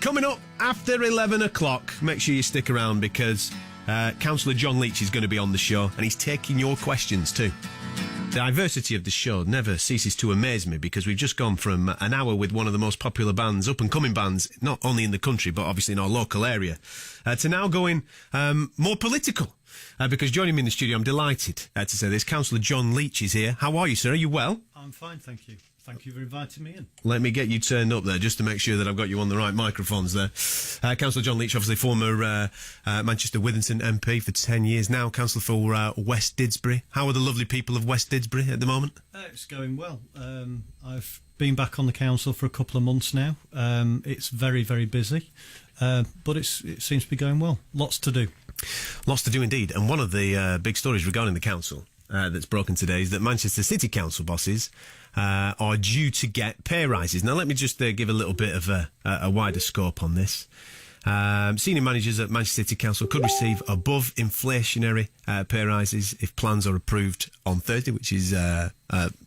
Coming up after 11 o'clock, make sure you stick around because Councillor John Leech is going to be on the show and he's taking your questions too. The diversity of the show never ceases to amaze me because we've just gone from an hour with one of the most popular bands, up-and-coming bands, not only in the country but obviously in our local area, to now going more political. Because joining me in the studio, I'm delighted to say this, Councillor John Leech is here. How are you, sir? Are you well? I'm fine, thank you. Thank you for inviting me in. Let me get you turned up there just to make sure that I've got you on the right microphones there. Councillor John Leech, obviously former Manchester Withington MP for 10 years now, Councillor for West Didsbury. How are the lovely people of West Didsbury at the moment? It's going well. I've been back on the council for a couple of months now. It's very, very busy, but it seems to be going well. Lots to do. Lots to do indeed. And one of the big stories regarding the council that's broken today is that Manchester City Council bosses are due to get pay rises. Now, let me just give a little bit of a wider scope on this. Senior managers at Manchester City Council could receive above inflationary pay rises if plans are approved on Thursday, which is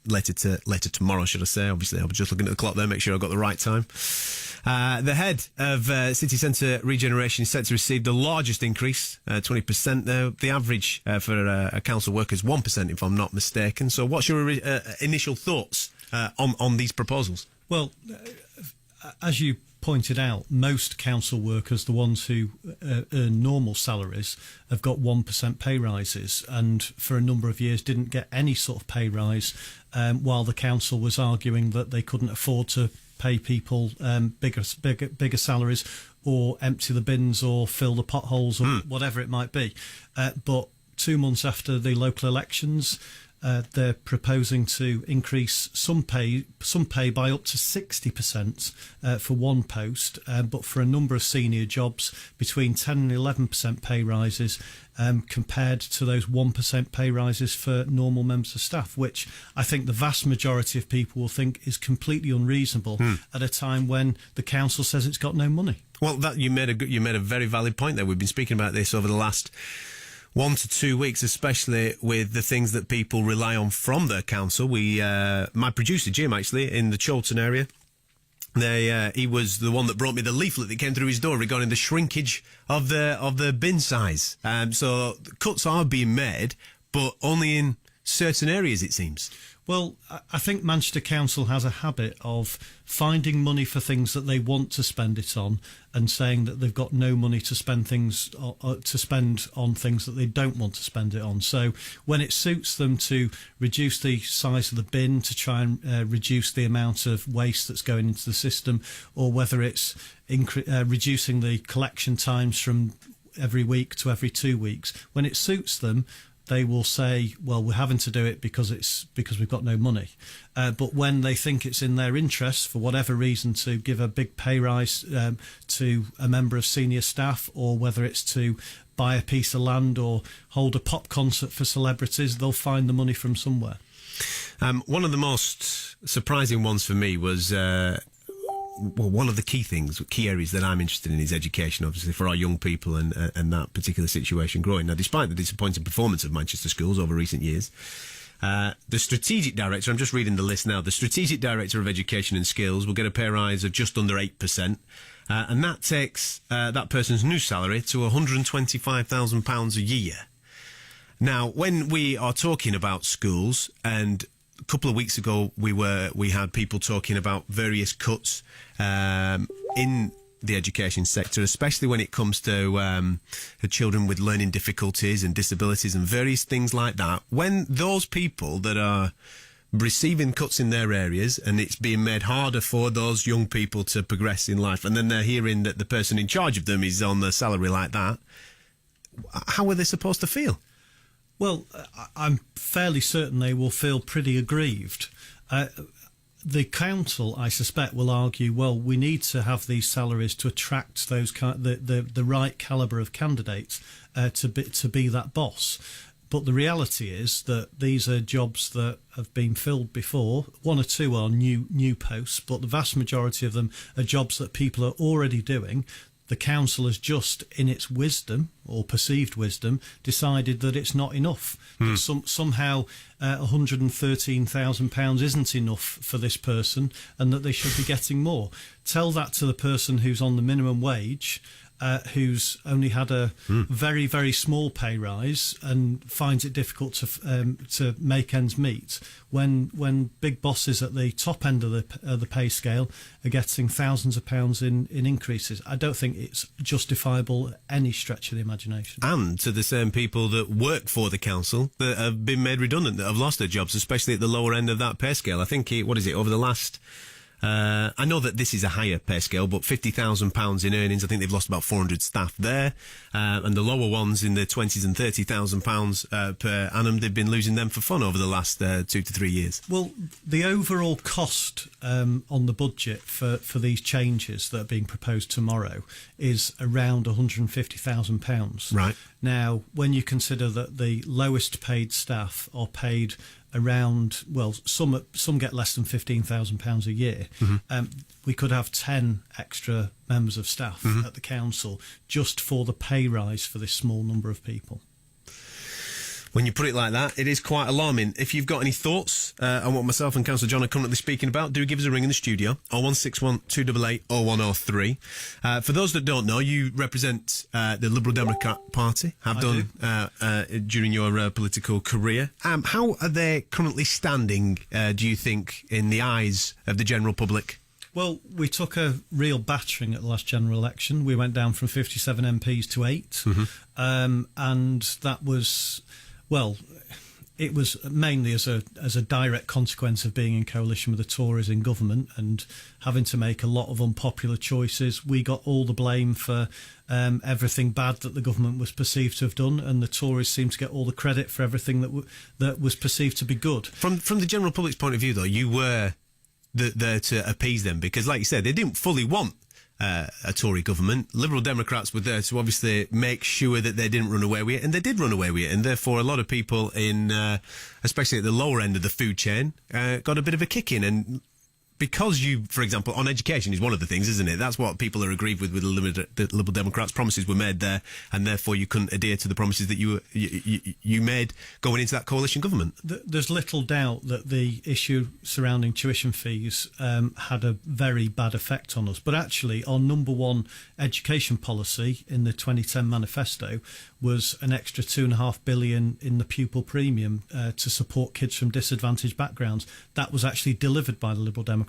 later tomorrow, should I say. Obviously, I was just looking at the clock there, make sure I got the right time. The head of City Centre Regeneration is set to receive the largest increase, 20% there. The average for a council worker is 1%, if I'm not mistaken. So what's your initial thoughts on these proposals? Well, as you pointed out, most council workers, the ones who earn normal salaries, have got 1% pay rises, and for a number of years didn't get any sort of pay rise, while the council was arguing that they couldn't afford to pay people bigger salaries, or empty the bins, or fill the potholes, or whatever it might be. But 2 months after the local elections, they're proposing to increase some pay by up to 60% for one post, but for a number of senior jobs between 10 and 11% pay rises, compared to those 1% pay rises for normal members of staff, which I think the vast majority of people will think is completely unreasonable at a time when the council says it's got no money. Well, that you made a very valid point there. We've been speaking about this over the last 1 to 2 weeks, especially with the things that people rely on from their council. My producer Jim, actually, in the Chorlton area, he was the one that brought me the leaflet that came through his door regarding the shrinkage of the bin size. So cuts are being made, but only in certain areas, it seems. Well, I think Manchester Council has a habit of finding money for things that they want to spend it on, and saying that they've got no money to spend on things that they don't want to spend it on. So when it suits them to reduce the size of the bin to try and reduce the amount of waste that's going into the system, or whether it's reducing the collection times from every week to every 2 weeks, when it suits them, they will say, well, we're having to do it because we've got no money. But when they think it's in their interest, for whatever reason, to give a big pay rise to a member of senior staff, or whether it's to buy a piece of land or hold a pop concert for celebrities, they'll find the money from somewhere. One of the most surprising ones for me was one of the key areas that I'm interested in is education, obviously, for our young people and that particular situation growing. Now, despite the disappointing performance of Manchester schools over recent years, the strategic director, I'm just reading the list now, the strategic director of education and skills will get a pay rise of just under 8%, and that takes that person's new salary to £125,000 a year. Now, when we are talking about schools, and a couple of weeks ago we had people talking about various cuts in the education sector, especially when it comes to children with learning difficulties and disabilities and various things like that. When those people that are receiving cuts in their areas, and it's being made harder for those young people to progress in life, and then they're hearing that the person in charge of them is on a salary like that, how are they supposed to feel? Well, I'm fairly certain they will feel pretty aggrieved. The council, I suspect, will argue, well, we need to have these salaries to attract those the right calibre of candidates to be that boss. But the reality is that these are jobs that have been filled before. 1 or 2 are new posts, but the vast majority of them are jobs that people are already doing. The council has just, in its wisdom or perceived wisdom, decided that it's not enough. That somehow £113,000 isn't enough for this person, and that they should be getting more. Tell that to the person who's on the minimum wage, who's only had a very, very small pay rise and finds it difficult to make ends meet. When big bosses at the top end of the pay scale are getting thousands of pounds in increases, I don't think it's justifiable any stretch of the imagination. And to the same people that work for the council that have been made redundant, that have lost their jobs, especially at the lower end of that pay scale. I think over the last... I know that this is a higher pay scale, but £50,000 in earnings, I think they've lost about 400 staff there. And the lower ones in the 20s and £30,000 per annum, they've been losing them for fun over the last 2 to 3 years. Well, the overall cost on the budget for these changes that are being proposed tomorrow is around £150,000. Right. Now, when you consider that the lowest paid staff are paid around, well, some get less than £15,000 a year. We could have 10 extra members of staff at the council just for the pay rise for this small number of people. When you put it like that, it is quite alarming. If you've got any thoughts on what myself and Councillor John are currently speaking about, do give us a ring in the studio, 0161 288 0103. For those that don't know, you represent the Liberal Democrat Party, have done during your political career. How are they currently standing, do you think, in the eyes of the general public? Well, we took a real battering at the last general election. We went down from 57 MPs to 8, and that was... Well, it was mainly as a direct consequence of being in coalition with the Tories in government and having to make a lot of unpopular choices. We got all the blame for everything bad that the government was perceived to have done, and the Tories seemed to get all the credit for everything that was perceived to be good. From the general public's point of view, though, you were there to appease them because, like you said, they didn't fully want a Tory government. Liberal Democrats were there to obviously make sure that they didn't run away with it, and they did run away with it, and therefore a lot of people in, especially at the lower end of the food chain, got a bit of a kick in. And because you, for example, on education is one of the things, isn't it? That's what people are aggrieved with the Liberal Democrats. Promises were made there, and therefore you couldn't adhere to the promises that you made going into that coalition government. There's little doubt that the issue surrounding tuition fees had a very bad effect on us. But actually, our number one education policy in the 2010 manifesto was an extra £2.5 billion in the pupil premium to support kids from disadvantaged backgrounds. That was actually delivered by the Liberal Democrats.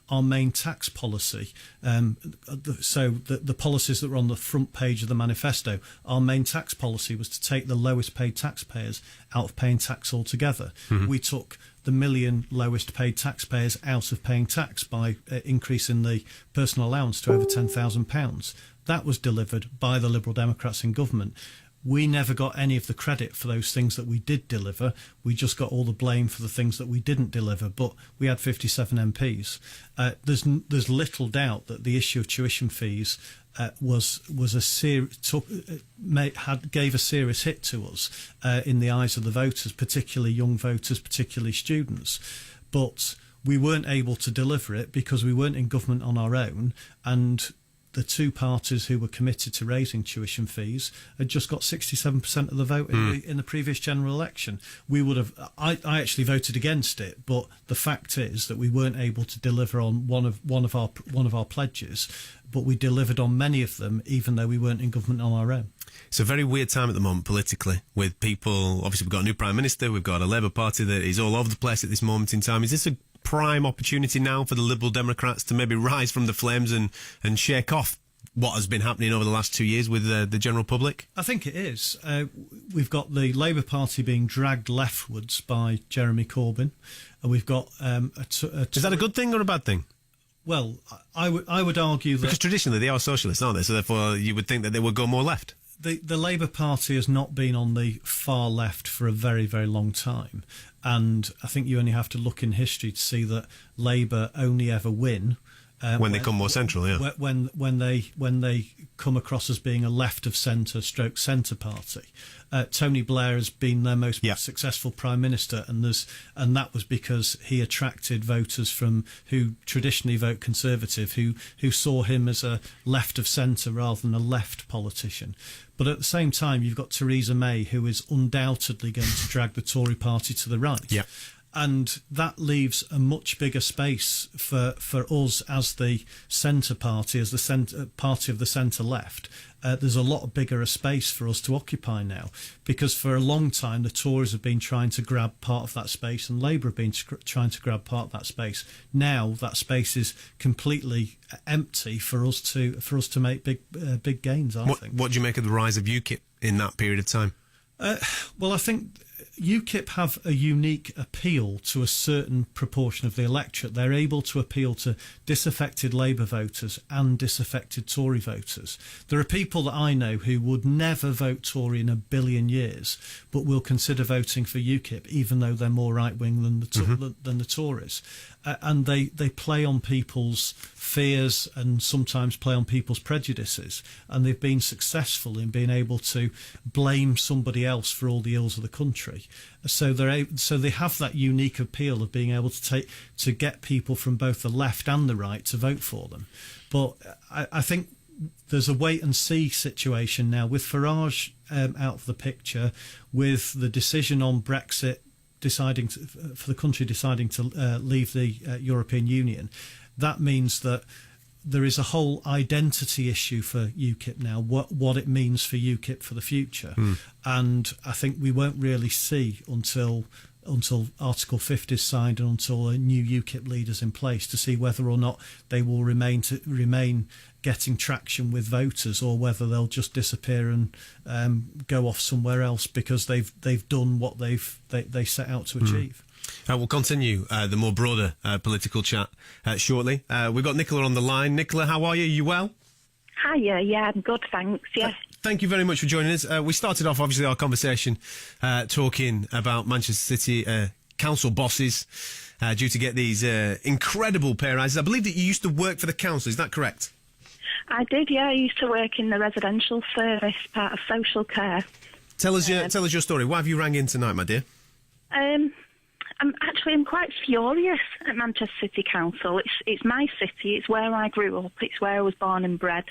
Our main tax policy, so the policies that were on the front page of the manifesto, our main tax policy was to take the lowest paid taxpayers out of paying tax altogether. We took the million lowest paid taxpayers out of paying tax by increasing the personal allowance to over £10,000. That was delivered by the Liberal Democrats in government. We never got any of the credit for those things that we did deliver. We just got all the blame for the things that we didn't deliver. But we had 57 MPs. There's little doubt that the issue of tuition fees gave a serious hit to us in the eyes of the voters, particularly young voters, particularly students. But we weren't able to deliver it because we weren't in government on our own, and the two parties who were committed to raising tuition fees had just got 67% of the vote in the previous general election. We would have. I actually voted against it, but the fact is that we weren't able to deliver on one of our pledges, but we delivered on many of them, even though we weren't in government on our own. It's a very weird time at the moment politically, with people. Obviously, we've got a new Prime Minister, we've got a Labour Party that is all over the place at this moment in time. Is this a prime opportunity now for the Liberal Democrats to maybe rise from the flames and shake off what has been happening over the last 2 years with the general public? I think it is. We've got the Labour Party being dragged leftwards by Jeremy Corbyn, and we've got is that a good thing or a bad thing? Well, I would argue that because traditionally they are socialists, aren't they? So therefore you would think that they would go more left. The Labour Party has not been on the far left for a very, very long time. And I think you only have to look in history to see that Labour only ever win when they come more central, yeah. When they come across as being a left of centre stroke centre party. Tony Blair has been their most successful prime minister, and that was because he attracted voters who traditionally vote Conservative, who saw him as a left of centre rather than a left politician. But at the same time, you've got Theresa May, who is undoubtedly going to drag the Tory party to the right. Yeah. And that leaves a much bigger space for us as the centre party, as the party of the centre left. There's a lot bigger a space for us to occupy now, because for a long time the Tories have been trying to grab part of that space, and Labour have been trying to grab part of that space. Now that space is completely empty for us to make big gains. I think. What do you make of the rise of UKIP in that period of time? Well, I think UKIP have a unique appeal to a certain proportion of the electorate. They're able to appeal to disaffected Labour voters and disaffected Tory voters. There are people that I know who would never vote Tory in a billion years, but will consider voting for UKIP, even though they're more right-wing than the Tories. And they play on people's fears and sometimes play on people's prejudices, and they've been successful in being able to blame somebody else for all the ills of the country. So they have that unique appeal of being able to get people from both the left and the right to vote for them. But I think there's a wait and see situation now with Farage out of the picture, with the decision on Brexit for the country deciding to leave the European Union. That means that there is a whole identity issue for UKIP now, what it means for UKIP for the future. And I think we won't really see until Article 50 is signed and until a new UKIP leader's in place to see whether or not they will remain getting traction with voters, or whether they'll just disappear and go off somewhere else because they've done what they set out to achieve. We'll continue the more broader political chat shortly. We've got Nicola on the line. Nicola, how are you? You well? Hiya, yeah, I'm good, thanks, yes. Thank you very much for joining us. We started off, obviously, our conversation talking about Manchester City council bosses due to get these incredible pay rises. I believe that you used to work for the council, is that correct? I did, yeah. I used to work in the residential service, part of social care. Tell us your story. Why have you rang in tonight, my dear? I'm quite furious at Manchester City Council. It's my city. It's where I grew up. It's where I was born and bred.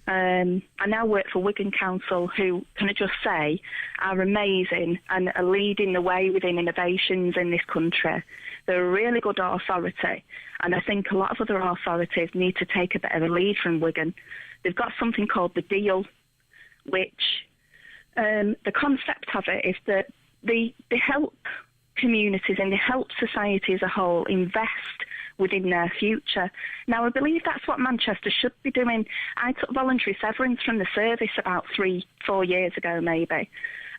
I now work for Wigan Council, who, can I just say, are amazing and are leading the way within innovations in this country. They're a really good authority, and I think a lot of other authorities need to take a bit of a lead from Wigan. They've got something called the Deal, which the concept of it is that they help communities and they help society as a whole invest within their future. Now, I believe that's what Manchester should be doing. I took voluntary severance from the service about 3-4 years ago, maybe,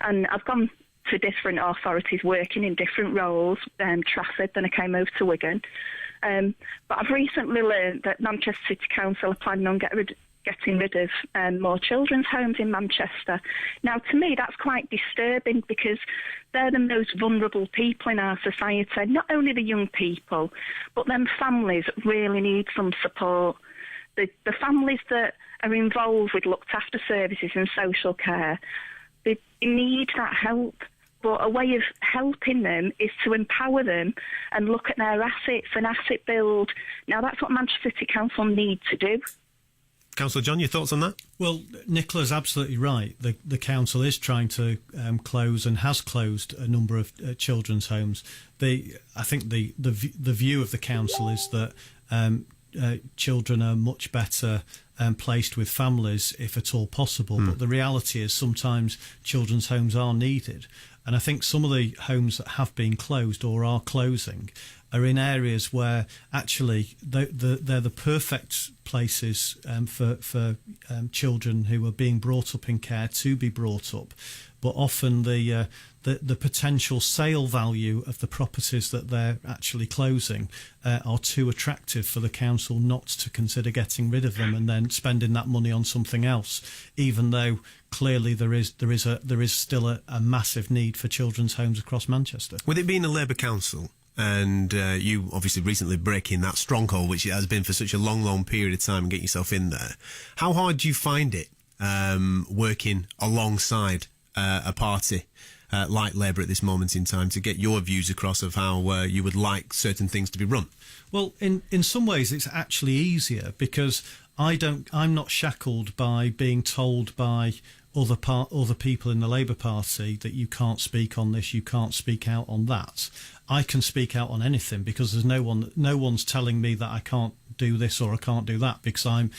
and I've gone to different authorities working in different roles, Trafford, then I came over to Wigan. But I've recently learned that Manchester City Council are planning on getting rid of more children's homes in Manchester. Now, to me, that's quite disturbing, because they're the most vulnerable people in our society. Not only the young people, but them families really need some support. The families that are involved with looked after services and social care, they need that help. But a way of helping them is to empower them and look at their assets and asset build. Now, that's what Manchester City Council need to do. Councillor John, your thoughts on that? Well, Nicola's absolutely right. The council is trying to close and has closed a number of children's homes. I think the view of the council is that children are much better placed with families if at all possible. But the reality is sometimes children's homes are needed. And I think some of the homes that have been closed or are closing are in areas where actually they're the perfect places for children who are being brought up in care to be brought up. But often the potential sale value of the properties that they're actually closing are too attractive for the council not to consider getting rid of them and then spending that money on something else, even though clearly there is still a massive need for children's homes across Manchester. With it being a Labour council, and you obviously recently breaking that stronghold, which it has been for such a long period of time, and get yourself in there. How hard do you find it working alongside a party like Labour at this moment in time to get your views across of how you would like certain things to be run? Well, in some ways, it's actually easier because I'm not shackled by being told by other people in the Labour Party that you can't speak on this, you can't speak out on that. I can speak out on anything because there's no one's telling me that I can't do this or I can't do that because I'm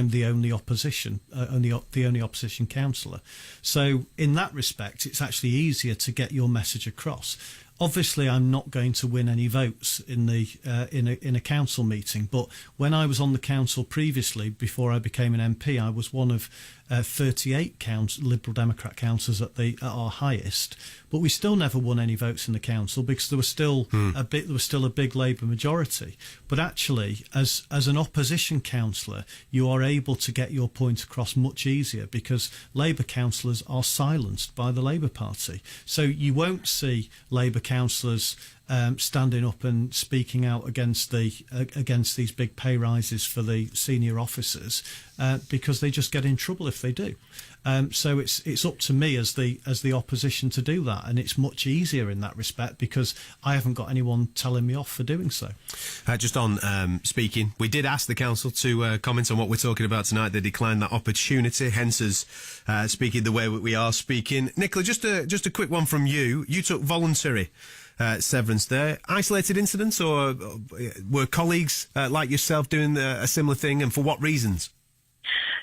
the only opposition, the only opposition councillor. So in that respect, it's actually easier to get your message across. Obviously, I'm not going to win any votes in a council meeting. But when I was on the council previously, before I became an MP, I was one of 38 Liberal Democrat councillors at our highest. But we still never won any votes in the council because there was still a big Labour majority. But actually, as an opposition councillor, you are able to get your point across much easier because Labour councillors are silenced by the Labour Party. So you won't see Labour councillors standing up and speaking out against these big pay rises for the senior officers because they just get in trouble if they do. So it's up to me as the opposition to do that, and it's much easier in that respect because I haven't got anyone telling me off for doing so. Just on speaking, we did ask the council to comment on what we're talking about tonight. They declined that opportunity, hence us speaking the way we are speaking. Nicola, just a quick one from you. You took voluntary severance there. Isolated incidents, or were colleagues like yourself doing a similar thing, and for what reasons?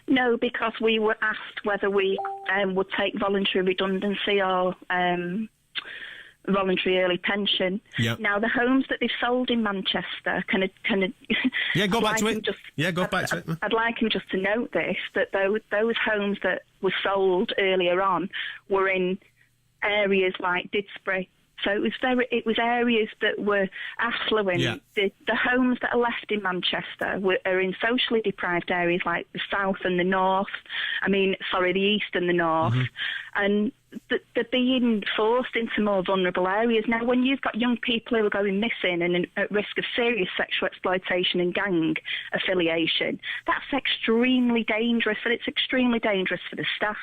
No, because we were asked whether we would take voluntary redundancy or voluntary early pension. Yep. Now, the homes that they've sold in Manchester, Yeah, go back to it. I'd like him just to note this, that those homes that were sold earlier on were in areas like Didsbury. So it was areas that were affluent. Yeah. The homes that are left in Manchester are in socially deprived areas like the south and the north. The east and the north. Mm-hmm. And they're being forced into more vulnerable areas. Now, when you've got young people who are going missing and at risk of serious sexual exploitation and gang affiliation, that's extremely dangerous, and it's extremely dangerous for the staff.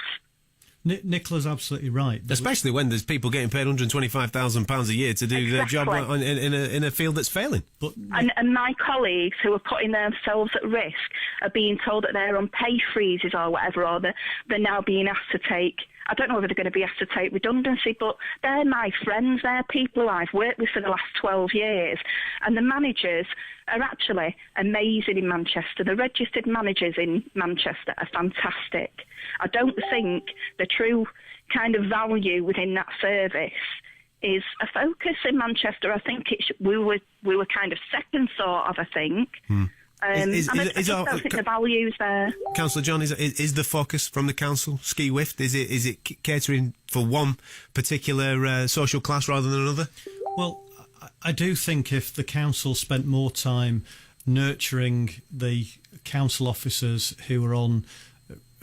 Nicola's absolutely right. Especially when there's people getting paid £125,000 a year to do their job in a field that's failing. And my colleagues who are putting themselves at risk are being told that they're on pay freezes or whatever, or they're now being asked to take, I don't know whether they're going to be asked to take redundancy, but they're my friends. They're people who I've worked with for the last 12 years. And the managers are actually amazing in Manchester. The registered managers in Manchester are fantastic. I don't think the true kind of value within that service is a focus in Manchester. I think we were kind of second thought of, I think. I don't think the value's there. Councillor John, is the focus from the council ski whiffed? Is it catering for one particular social class rather than another? Well, I do think if the council spent more time nurturing the council officers who are on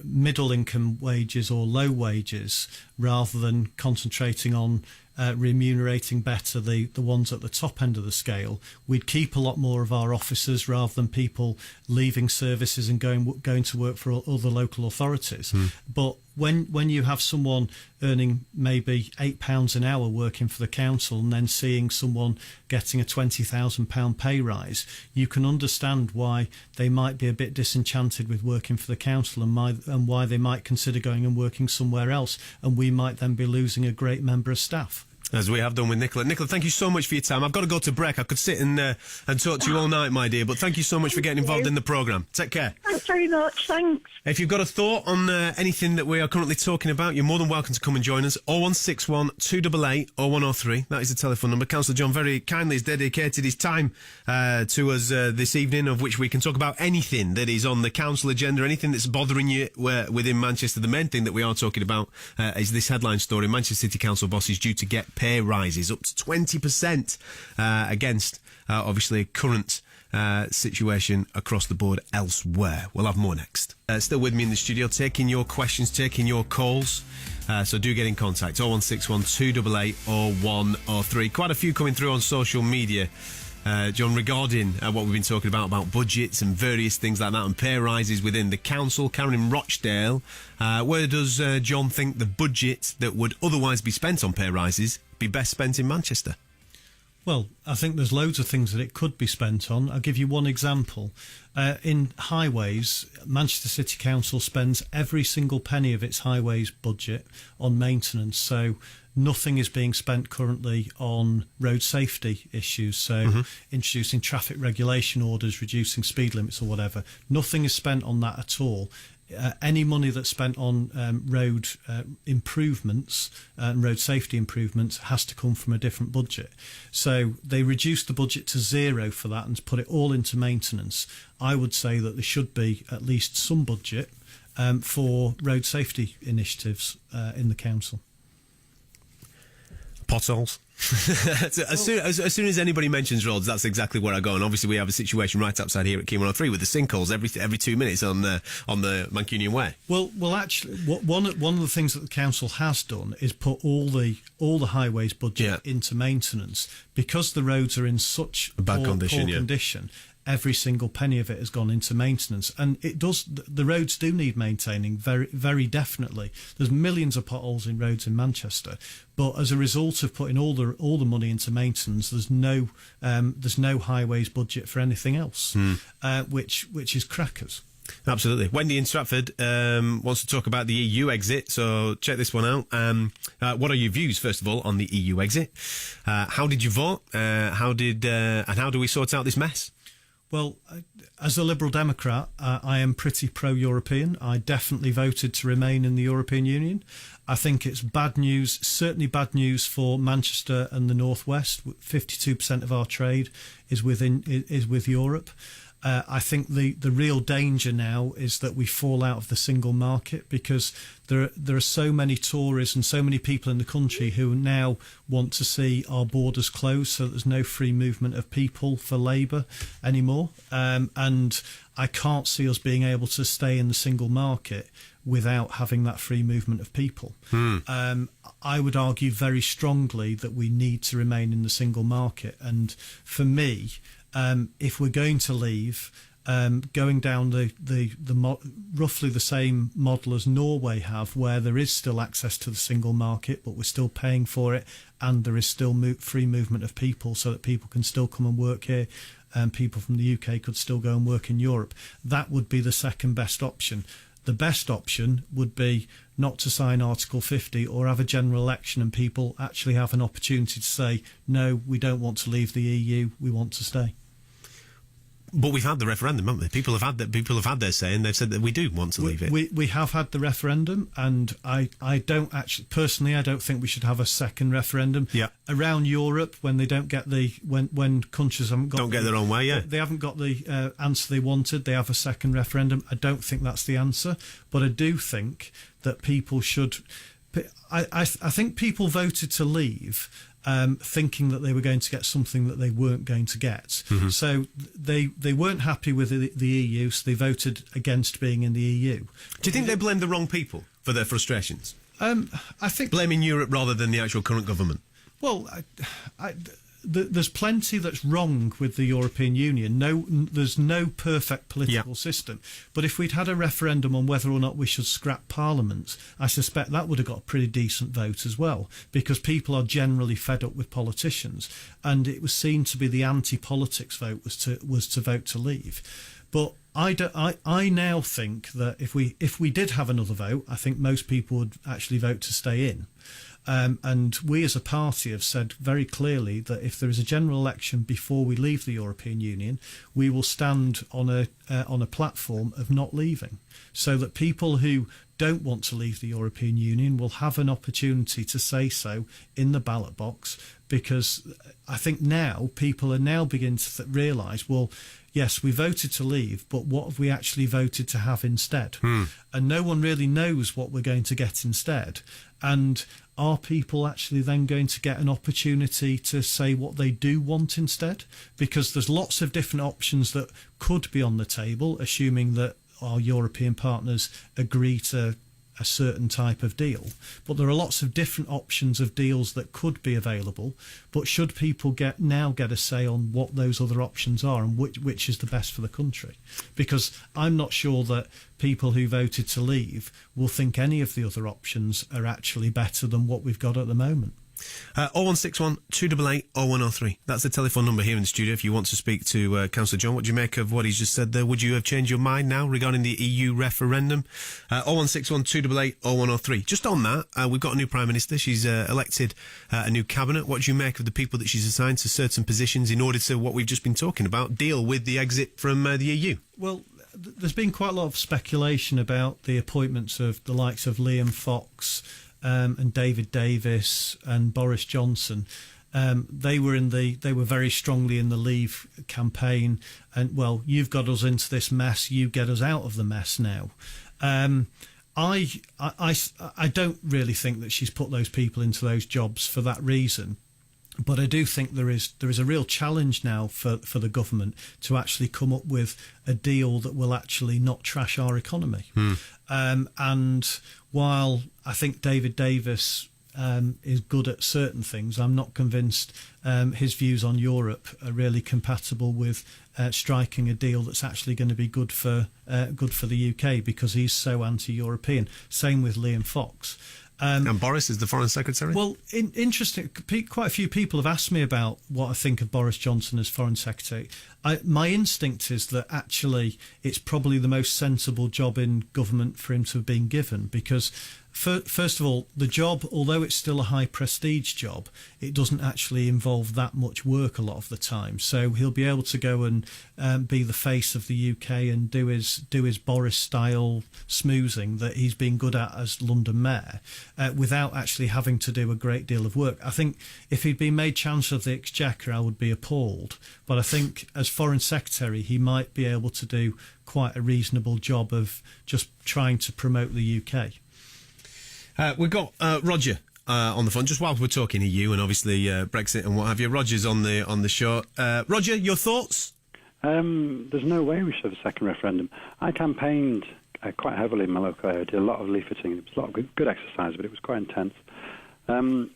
middle income wages or low wages, rather than concentrating on remunerating better the ones at the top end of the scale, we'd keep a lot more of our officers rather than people leaving services and going to work for other local authorities. But when you have someone earning maybe £8 an hour working for the council and then seeing someone getting a £20,000 pay rise, you can understand why they might be a bit disenchanted with working for the council and why they might consider going and working somewhere else, and we might then be losing a great member of staff. As we have done with Nicola. Nicola, thank you so much for your time. I've got to go to break. I could sit and talk to you all night, my dear, but thank you so much for getting involved in the programme. Take care. Thanks very much. Thanks. If you've got a thought on anything that we are currently talking about, you're more than welcome to come and join us. 0161 288 0103. That is the telephone number. Councillor John very kindly has dedicated his time to us this evening, of which we can talk about anything that is on the council agenda, anything that's bothering you within Manchester. The main thing that we are talking about is this headline story. Manchester City Council bosses due to get pay rises up to 20% against, obviously, current situation across the board elsewhere. We'll have more next. Still with me in the studio, taking your questions, taking your calls. So do get in contact. 0161 288 0103. Quite a few coming through on social media, John, regarding what we've been talking about budgets and various things like that and pay rises within the council. Karen in Rochdale, where does John think the budget that would otherwise be spent on pay rises be best spent in Manchester? Well, I think there's loads of things that it could be spent on. I'll give you one example. In highways, Manchester City Council spends every single penny of its highways budget on maintenance. So nothing is being spent currently on road safety issues. So introducing traffic regulation orders, reducing speed limits or whatever. Nothing is spent on that at all. Any money that's spent on road improvements and road safety improvements has to come from a different budget. So they reduced the budget to zero for that and put it all into maintenance. I would say that there should be at least some budget for road safety initiatives in the council. Potholes. As soon as anybody mentions roads, that's exactly where I go. And obviously, we have a situation right outside here at Key 103 with the sinkholes every 2 minutes on the Mancunian Way. Well, actually, one of the things that the council has done is put all the highways budget into maintenance because the roads are in such bad poor condition. Every single penny of it has gone into maintenance, and it does. The roads do need maintaining, very, very definitely. There's millions of potholes in roads in Manchester, but as a result of putting all the money into maintenance, there's no highways budget for anything else, which is crackers. Absolutely. Wendy in Stratford wants to talk about the EU exit, so check this one out. What are your views, first of all, on the EU exit? How did you vote? And how do we sort out this mess? Well, as a Liberal Democrat, I am pretty pro-European. I definitely voted to remain in the European Union. I think it's bad news, certainly bad news for Manchester and the North West. 52% of our trade is with Europe. I think the real danger now is that we fall out of the single market because there are so many Tories and so many people in the country who now want to see our borders closed so that there's no free movement of people for labour anymore. And I can't see us being able to stay in the single market without having that free movement of people. I would argue very strongly that we need to remain in the single market. And for me, if we're going to leave, going down roughly the same model as Norway have, where there is still access to the single market, but we're still paying for it, and there is still free movement of people, so that people can still come and work here, and people from the UK could still go and work in Europe. That would be the second best option. The best option would be not to sign Article 50 or have a general election and people actually have an opportunity to say, no, we don't want to leave the EU, we want to stay. But we've had the referendum, haven't we? People have had their say, and they've said that we do want to leave it. We have had the referendum, and I don't actually personally. I don't think we should have a second referendum. Yeah. Around Europe, when they don't get when countries haven't got get their own way, they haven't got the answer they wanted. They have a second referendum. I don't think that's the answer, but I do think that people should. I think people voted to leave. Thinking that they were going to get something that they weren't going to get. So they weren't happy with the EU, so they voted against being in the EU. Do you think they blame the wrong people for their frustrations? I think... Blaming Europe rather than the actual current government? Well, there's plenty that's wrong with the European Union. There's no perfect political system. But if we'd had a referendum on whether or not we should scrap Parliament, I suspect that would have got a pretty decent vote as well, because people are generally fed up with politicians. And it was seen to be the anti-politics vote was to vote to leave. But I now think that if we did have another vote, I think most people would actually vote to stay in. And we as a party have said very clearly that if there is a general election before we leave the European Union, we will stand on a platform of not leaving, so that people who don't want to leave the European Union will have an opportunity to say so in the ballot box, because I think now people are now beginning to realise, well, yes, we voted to leave, but what have we actually voted to have instead? And no one really knows what we're going to get instead. And are people actually then going to get an opportunity to say what they do want instead? Because there's lots of different options that could be on the table, assuming that our European partners agree to a certain type of deal. But there are lots of different options of deals that could be available. But should people get a say on what those other options are and which is the best for the country? Because I'm not sure that people who voted to leave will think any of the other options are actually better than what we've got at the moment. 0161 288 0103. That's the telephone number here in the studio if you want to speak to Councillor John. What do you make of what he's just said there? Would you have changed your mind now regarding the EU referendum? 0161 288 0103. Just on that, we've got a new Prime Minister. She's elected a new cabinet. What do you make of the people that she's assigned to certain positions in order to, what we've just been talking about, deal with the exit from the EU? Well, there's been quite a lot of speculation about the appointments of the likes of Liam Fox and David Davis and Boris Johnson. They were very strongly in the Leave campaign, and well, you've got us into this mess, you get us out of the mess now. I don't really think that she's put those people into those jobs for that reason. But I do think there is a real challenge now for the government to actually come up with a deal that will actually not trash our economy. And while I think David Davis is good at certain things, I'm not convinced his views on Europe are really compatible with striking a deal that's actually going to be good for the UK, because he's so anti-European. Same with Liam Fox. And Boris is the Foreign Secretary? Well, interesting. Quite a few people have asked me about what I think of Boris Johnson as Foreign Secretary. My instinct is that actually it's probably the most sensible job in government for him to have been given, because first of all, the job, although it's still a high prestige job, it doesn't actually involve that much work a lot of the time. So he'll be able to go and be the face of the UK and do his Boris style smoozing that he's been good at as London Mayor, without actually having to do a great deal of work. I think if he'd been made Chancellor of the Exchequer, I would be appalled. But I think as Foreign Secretary, he might be able to do quite a reasonable job of just trying to promote the UK. We've got Roger on the phone, just while we're talking EU and obviously Brexit and what have you. Roger's on the show. Roger, your thoughts? There's no way we should have a second referendum. I campaigned quite heavily in my local area, did a lot of leafleting. It was a lot of good exercise, but it was quite intense. And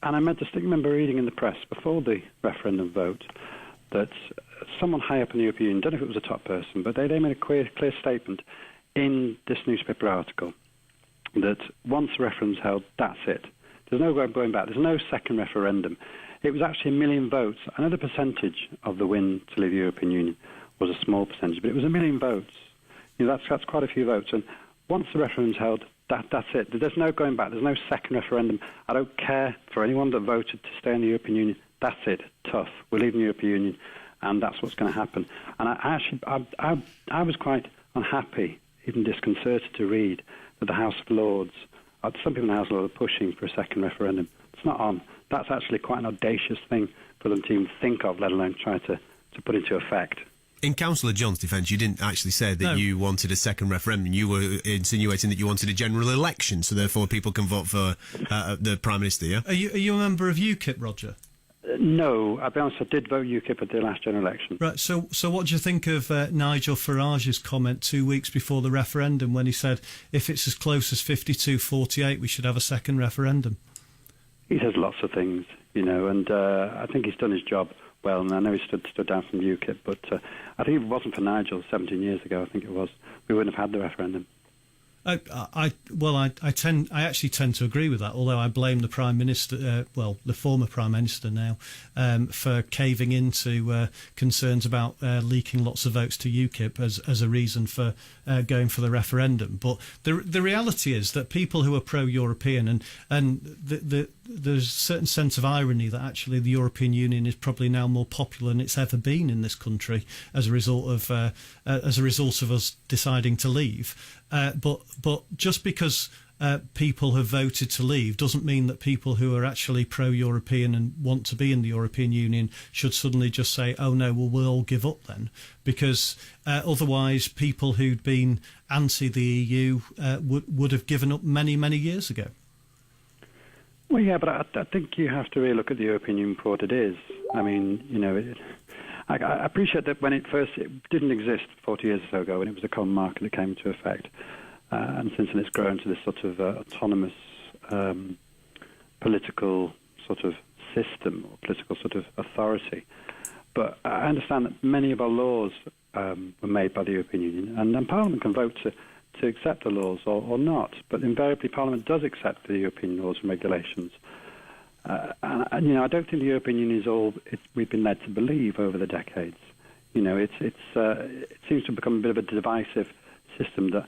I remember reading in the press before the referendum vote that someone high up in the European Union, I don't know if it was a top person, but they made a clear statement in this newspaper article that once the referendum's held, that's it. There's no going back. There's no second referendum. It was actually 1 million votes. I know the percentage of the win to leave the European Union was a small percentage, but it was 1 million votes. That's quite a few votes. And once the referendum's held, that's it. There's no going back. There's no second referendum. I don't care for anyone that voted to stay in the European Union. That's it. Tough. We're leaving the European Union, and that's what's going to happen. And I was quite unhappy, even disconcerted to read that the House of Lords, some people in the House of Lords are pushing for a second referendum. It's not on. That's actually quite an audacious thing for them to even think of, let alone try to put into effect. In Councillor John's defence, you didn't actually say that you wanted a second referendum. You were insinuating that you wanted a general election, so therefore people can vote for the Prime Minister, yeah? Are you a member of UKIP, Roger? No, I'll be honest, I did vote UKIP at the last general election. Right, so what do you think of Nigel Farage's comment 2 weeks before the referendum when he said, if it's as close as 52-48, we should have a second referendum? He says lots of things, and I think he's done his job well, and I know he stood down from UKIP, but I think if it wasn't for Nigel 17 years ago, I think it was, we wouldn't have had the referendum. I actually tend to agree with that, although I blame the Prime Minister, the former Prime Minister now, for caving into concerns about leaking lots of votes to UKIP as a reason for going for the referendum. But the reality is that people who are pro-European and there's a certain sense of irony that actually the European Union is probably now more popular than it's ever been in this country as a result of us deciding to leave. But just because people have voted to leave doesn't mean that people who are actually pro-European and want to be in the European Union should suddenly just say, oh no, well, we'll all give up then. Because otherwise people who'd been anti the EU would have given up many, many years ago. Well, yeah, but I think you have to really look at the European Union for what it is. I mean, you know, I appreciate that when it didn't exist 40 years or so ago, when it was a common market that came into effect. And since then it's grown to this sort of autonomous political sort of system or political sort of authority. But I understand that many of our laws were made by the European Union, and Parliament can vote to accept the laws or not. But invariably Parliament does accept the European laws and regulations. And, you know, I don't think the European Union is all we've been led to believe over the decades. You know, it seems to have become a bit of a divisive system that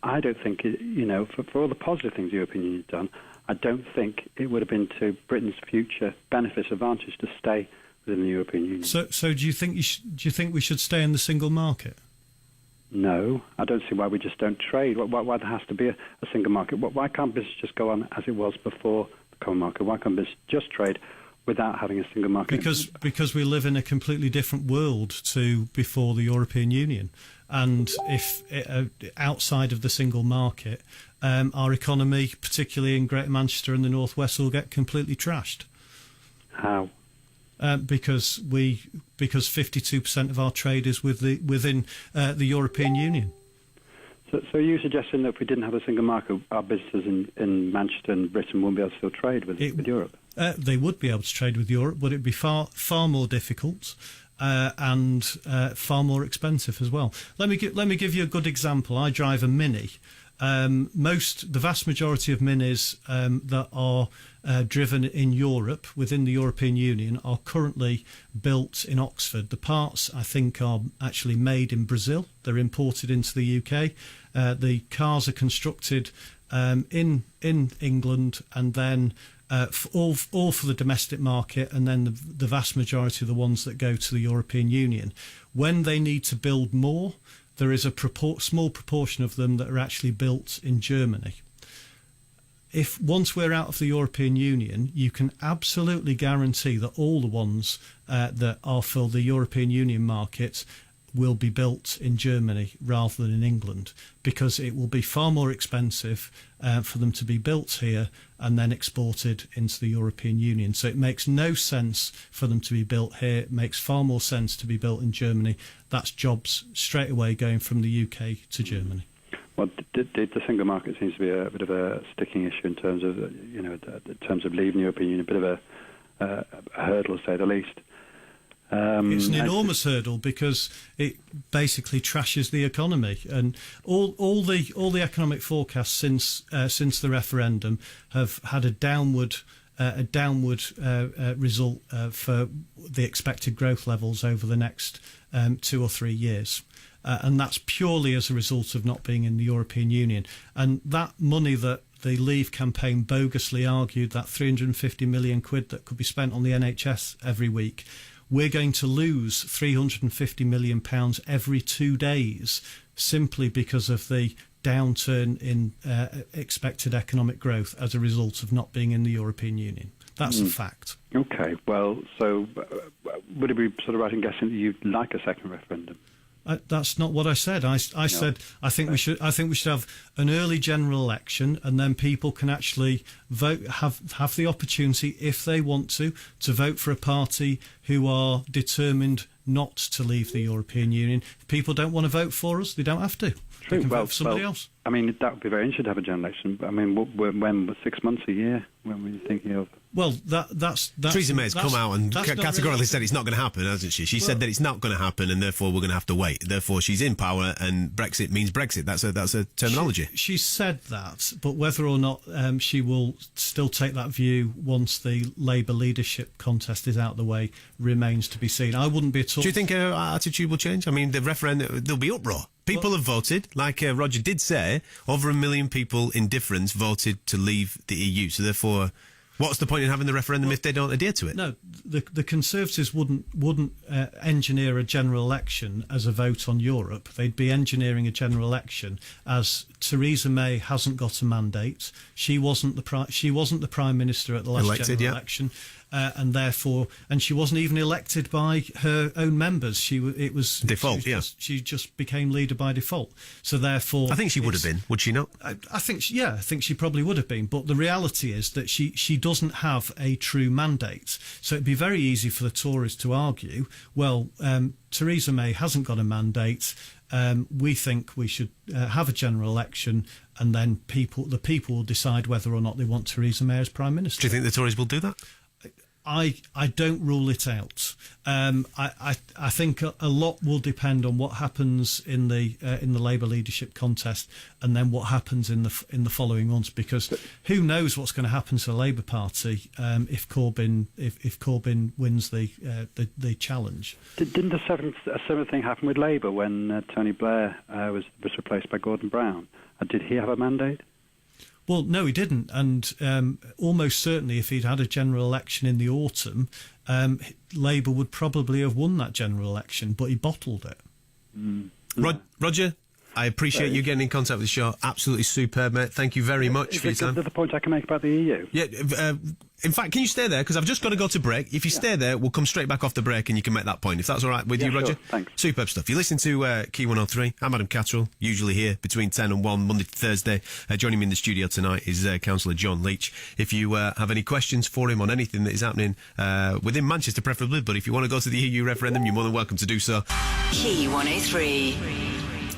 I don't think, you know, for all the positive things the European Union has done, I don't think it would have been to Britain's future benefit advantage to stay within the European Union. So do you think we should stay in the single market? No, I don't see why we just don't trade. Why there has to be a single market? Why can't business just go on as it was before the common market? Why can't business just trade without having a single market? Because we live in a completely different world to before the European Union. And if outside of the single market, our economy, particularly in Greater Manchester and the North West, will get completely trashed. How? Because 52% of our trade is within the European Union. So are you suggesting that if we didn't have a single market, our businesses in Manchester and Britain wouldn't be able to still trade with Europe? They would be able to trade with Europe, but it'd be far more difficult. And far more expensive as well. Let me give you a good example. I drive a Mini. The vast majority of Minis that are driven in Europe, within the European Union, are currently built in Oxford. The parts, I think, are actually made in Brazil. They're imported into the UK. The cars are constructed in England, and then all for the domestic market, and then the vast majority of the ones that go to the European Union. When they need to build more, there is a small proportion of them that are actually built in Germany. If once we're out of the European Union, you can absolutely guarantee that all the ones that are for the European Union market will be built in Germany rather than in England, because it will be far more expensive for them to be built here and then exported into the European Union. So it makes no sense for them to be built here. It makes far more sense to be built in Germany. That's jobs straight away going from the UK to Germany. Well, the single market seems to be a bit of a sticking issue in terms of, you know, in terms of leaving the European Union, a bit of a hurdle, to say the least. It's an enormous hurdle because it basically trashes the economy, and all the economic forecasts since the referendum have had a downward result for the expected growth levels over the next 2 or 3 years. And that's purely as a result of not being in the European Union. And that money that the Leave campaign bogusly argued, that 350 million quid that could be spent on the NHS every week, we're going to lose £350 million every 2 days simply because of the downturn in expected economic growth as a result of not being in the European Union. That's a fact. Okay, well, so would it be sort of right in guessing that you'd like a second referendum? That's not what I said. I said I think we should have an early general election, and then people can actually vote, have the opportunity, if they want to vote for a party who are determined not to leave the European Union. If people don't want to vote for us, they don't have to. True. They can vote for somebody else. I mean, that would be very interesting to have a general election. I mean, when 6 months, a year? When were you thinking of? Well, that's Theresa May's come out and categorically said it's not going to happen, hasn't she? She said that it's not going to happen, and therefore we're going to have to wait. Therefore, she's in power, and Brexit means Brexit. That's a terminology. She said that, but whether or not she will still take that view once the Labour leadership contest is out of the way remains to be seen. I wouldn't be at all. Do you think her attitude will change? I mean, the referendum, there'll be uproar. People have voted, like Roger did say, over 1 million people in difference voted to leave the EU. So therefore, What's the point in having the referendum if they don't adhere to it? No, the Conservatives wouldn't engineer a general election as a vote on Europe. They'd be engineering a general election as Theresa May hasn't got a mandate. She wasn't the Prime Minister at the last general election. And therefore, she wasn't even elected by her own members. She just became leader by default. So therefore, I think she would have been. Would she not? I think she probably would have been. But the reality is that she doesn't have a true mandate. So it'd be very easy for the Tories to argue, well, Theresa May hasn't got a mandate. We think we should have a general election, and then the people will decide whether or not they want Theresa May as Prime Minister. Do you think the Tories will do that? I don't rule it out. I think a lot will depend on what happens in the Labour leadership contest, and then what happens in the following months. Because who knows what's going to happen to the Labour Party if Corbyn wins the challenge. Didn't a similar thing happen with Labour when Tony Blair was replaced by Gordon Brown? Did he have a mandate? Well, no, he didn't. And almost certainly if he'd had a general election in the autumn, Labour would probably have won that general election, but he bottled it. Roger, I appreciate you getting in contact with the show. Absolutely superb, mate. Thank you very much for your time. Is there the point I can make about the EU? Yeah, in fact, can you stay there? Because I've just got to go to break. If you stay there, we'll come straight back off the break and you can make that point, if that's all right with you, Roger. Sure. Thanks. Superb stuff. You listen to Key 103. I'm Adam Catterall, usually here between 10 and 1, Monday to Thursday. Joining me in the studio tonight is Councillor John Leech. If you have any questions for him on anything that is happening within Manchester, preferably, but if you want to go to the EU referendum, you're more than welcome to do so. Key 103.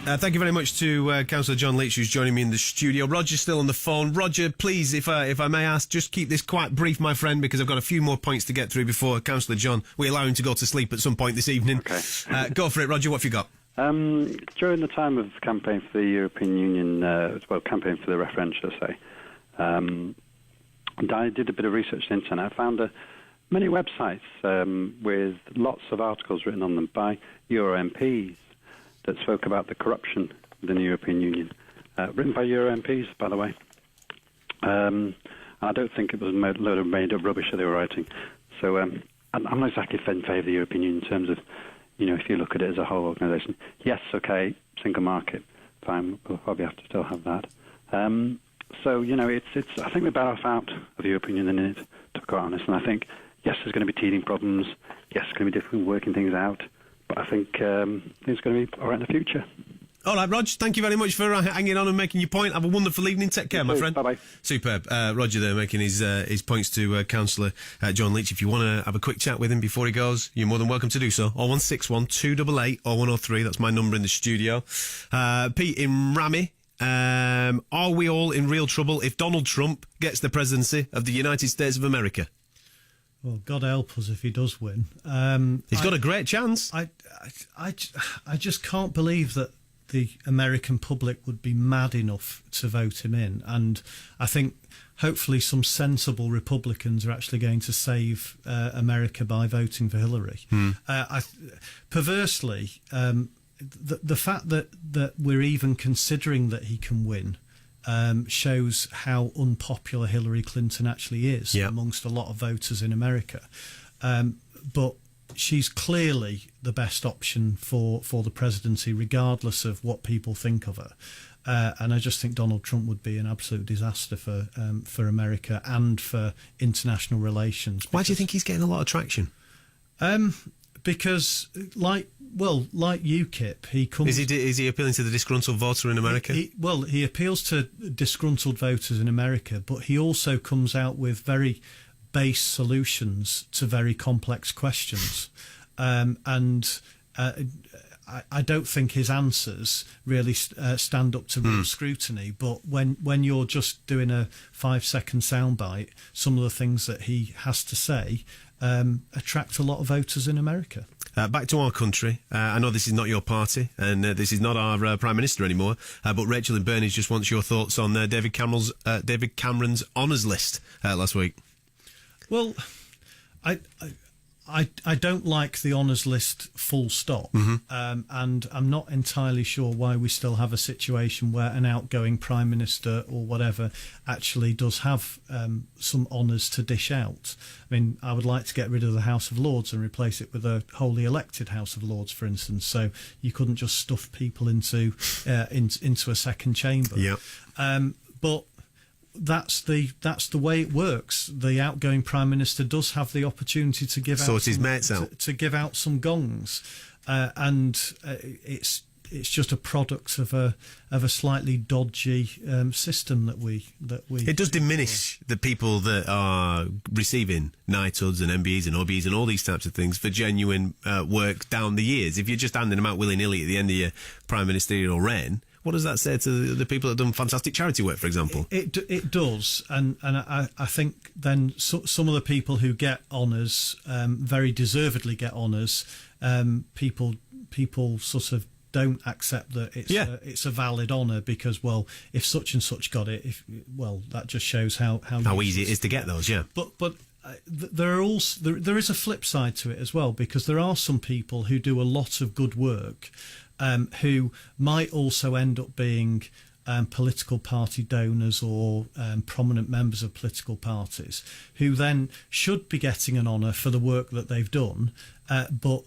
Thank you very much to Councillor John Leech, who's joining me in the studio. Roger's still on the phone. Roger, please, if I may ask, just keep this quite brief, my friend, because I've got a few more points to get through before Councillor John, we allow him to go to sleep at some point this evening. Okay. Go for it, Roger. What have you got? During the time of campaign for the European Union, campaign for the referendum, should I say, I did a bit of research on the internet. I found many websites with lots of articles written on them by Euro MPs that spoke about the corruption within the European Union, written by Euro MPs, by the way. And I don't think it was a load of made-up rubbish that they were writing. So I'm not exactly in favour of the European Union in terms of, if you look at it as a whole organisation. Yes, okay, single market, fine, we'll probably have to still have that. So, it's. I think we're better off out of the European Union than in it, to be quite honest. And I think, yes, there's going to be teething problems. Yes, it's going to be difficult working things out. But I think it's going to be all right in the future. All right, Rog, thank you very much for hanging on and making your point. Have a wonderful evening. Take care, my friend. Bye-bye. Superb. Roger there making his points to Councillor John Leech. If you want to have a quick chat with him before he goes, you're more than welcome to do so. 0161 288 0103. That's my number in the studio. Pete in Ramy. Are we all in real trouble if Donald Trump gets the presidency of the United States of America? Well, God help us if he does win. He's got a great chance. I just can't believe that the American public would be mad enough to vote him in. And I think hopefully some sensible Republicans are actually going to save America by voting for Hillary. Perversely, the fact that we're even considering that he can win shows how unpopular Hillary Clinton actually is amongst a lot of voters in America. But she's clearly the best option for the presidency, regardless of what people think of her. And I just think Donald Trump would be an absolute disaster for America and for international relations. Why do you think he's getting a lot of traction? Because, like UKIP, he comes... Is he appealing to the disgruntled voter in America? He appeals to disgruntled voters in America, but he also comes out with very base solutions to very complex questions. I don't think his answers really stand up to real scrutiny, but when you're just doing a 5-second soundbite, some of the things that he has to say attract a lot of voters in America. Back to our country. I know this is not your party, and this is not our Prime Minister anymore, but Rachel in Burnage just wants your thoughts on David Cameron's honours list last week. Well, I don't like the honours list full stop, and I'm not entirely sure why we still have a situation where an outgoing Prime Minister or whatever actually does have some honours to dish out. I mean, I would like to get rid of the House of Lords and replace it with a wholly elected House of Lords, for instance, so you couldn't just stuff people into a second chamber. Yeah. But that's the way it works. The outgoing Prime Minister does have the opportunity to give sort his mates out. to give out some gongs, and it's just a product of a slightly dodgy system that we. It does diminish the people that are receiving knighthoods and MBEs and OBEs and all these types of things for genuine work down the years. If you're just handing them out willy-nilly at the end of your prime ministerial reign, what does that say to the people that have done fantastic charity work, for example? It does, and I think then some of the people who get honours, very deservedly get honours, people sort of don't accept that it's a valid honour because, well, if such and such got it, that just shows how easy it is to get those. Yeah, but there is a flip side to it as well, because there are some people who do a lot of good work, who might also end up being political party donors or prominent members of political parties, who then should be getting an honour for the work that they've done. But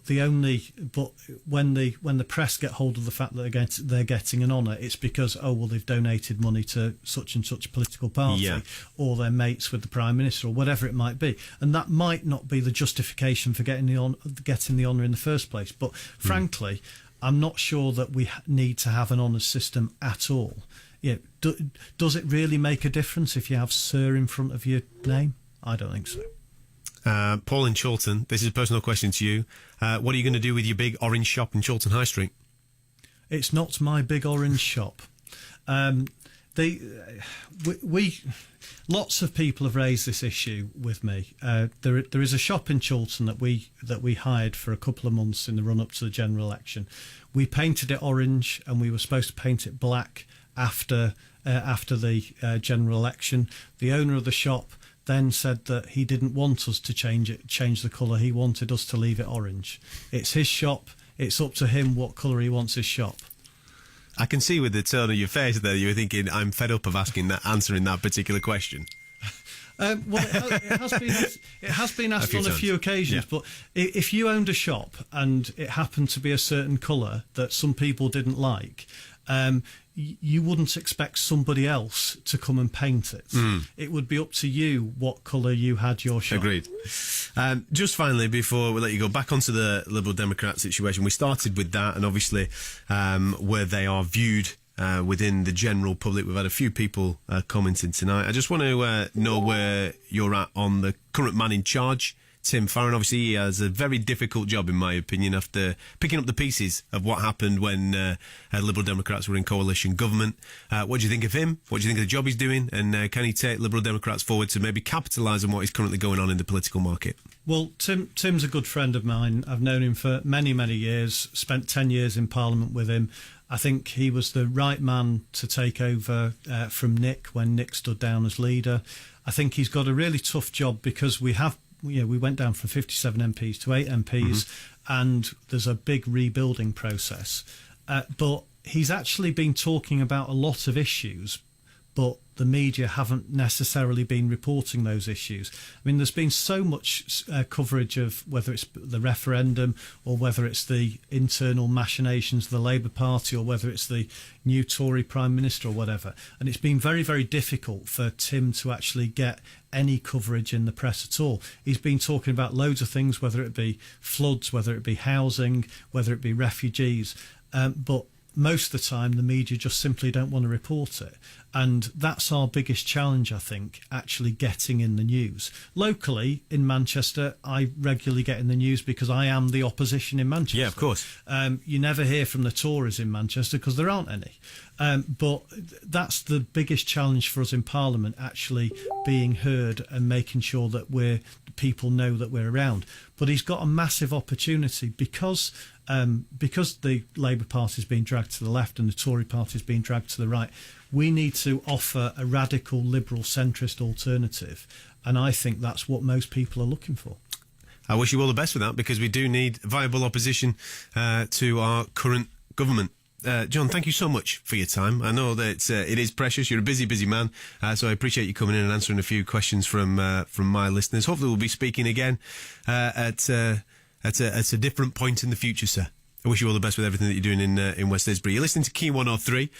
when the press get hold of the fact that they're getting an honour, it's because they've donated money to such and such political party, or they're mates with the Prime Minister, or whatever it might be, and that might not be the justification for getting the honour in the first place. But frankly, I'm not sure that we need to have an honours system at all. Does it really make a difference if you have Sir in front of your name? I don't think so. Paul in Chorlton, this is a personal question to you. What are you going to do with your big orange shop in Chorlton High Street? It's not my big orange shop. Lots of people have raised this issue with me. There is a shop in Chorlton that we hired for a couple of months in the run up to the general election. We painted it orange, and we were supposed to paint it black after the general election. The owner of the shop then said that he didn't want us to change the colour. He wanted us to leave it orange. It's his shop. It's up to him what colour he wants his shop. I can see with the tone of your face there, you were thinking, I'm fed up of answering that particular question. It has been asked on a few occasions, but if you owned a shop and it happened to be a certain colour that some people didn't like, you wouldn't expect somebody else to come and paint it. It would be up to you what colour you had your shop. Agreed. Just finally, before we let you go back onto the Liberal Democrat situation, we started with that, and obviously where they are viewed within the general public. We've had a few people commenting tonight. I just want to know where you're at on the current man in charge, Tim Farron. Obviously, he has a very difficult job, in my opinion, after picking up the pieces of what happened when Liberal Democrats were in coalition government. What do you think of him? What do you think of the job he's doing? And can he take Liberal Democrats forward to maybe capitalise on what is currently going on in the political market? Well, Tim's a good friend of mine. I've known him for many, many years, spent 10 years in Parliament with him. I think he was the right man to take over from Nick when Nick stood down as leader. I think he's got a really tough job because we went down from 57 MPs to 8 MPs, and there's a big rebuilding process. But he's actually been talking about a lot of issues, but the media haven't necessarily been reporting those issues. I mean, there's been so much coverage of whether it's the referendum or whether it's the internal machinations of the Labour Party or whether it's the new Tory Prime Minister or whatever. And it's been very, very difficult for Tim to actually get any coverage in the press at all. He's been talking about loads of things, whether it be floods, whether it be housing, whether it be refugees, but most of the time the media just simply don't want to report it. And that's our biggest challenge, I think, actually getting in the news. Locally, in Manchester, I regularly get in the news because I am the opposition in Manchester. Yeah, of course. You never hear from the Tories in Manchester because there aren't any. But that's the biggest challenge for us in Parliament, actually being heard and making sure that people know that we're around. But he's got a massive opportunity because the Labour Party is being dragged to the left and the Tory Party is being dragged to the right. We need to offer a radical liberal centrist alternative, and I think that's what most people are looking for. I wish you all the best with that, because we do need viable opposition to our current government. John, thank you so much for your time. I know that it is precious. You're a busy, busy man, so I appreciate you coming in and answering a few questions from my listeners. Hopefully, we'll be speaking again at a different point in the future, sir. I wish you all the best with everything that you're doing in West Didsbury. You're listening to Key 103.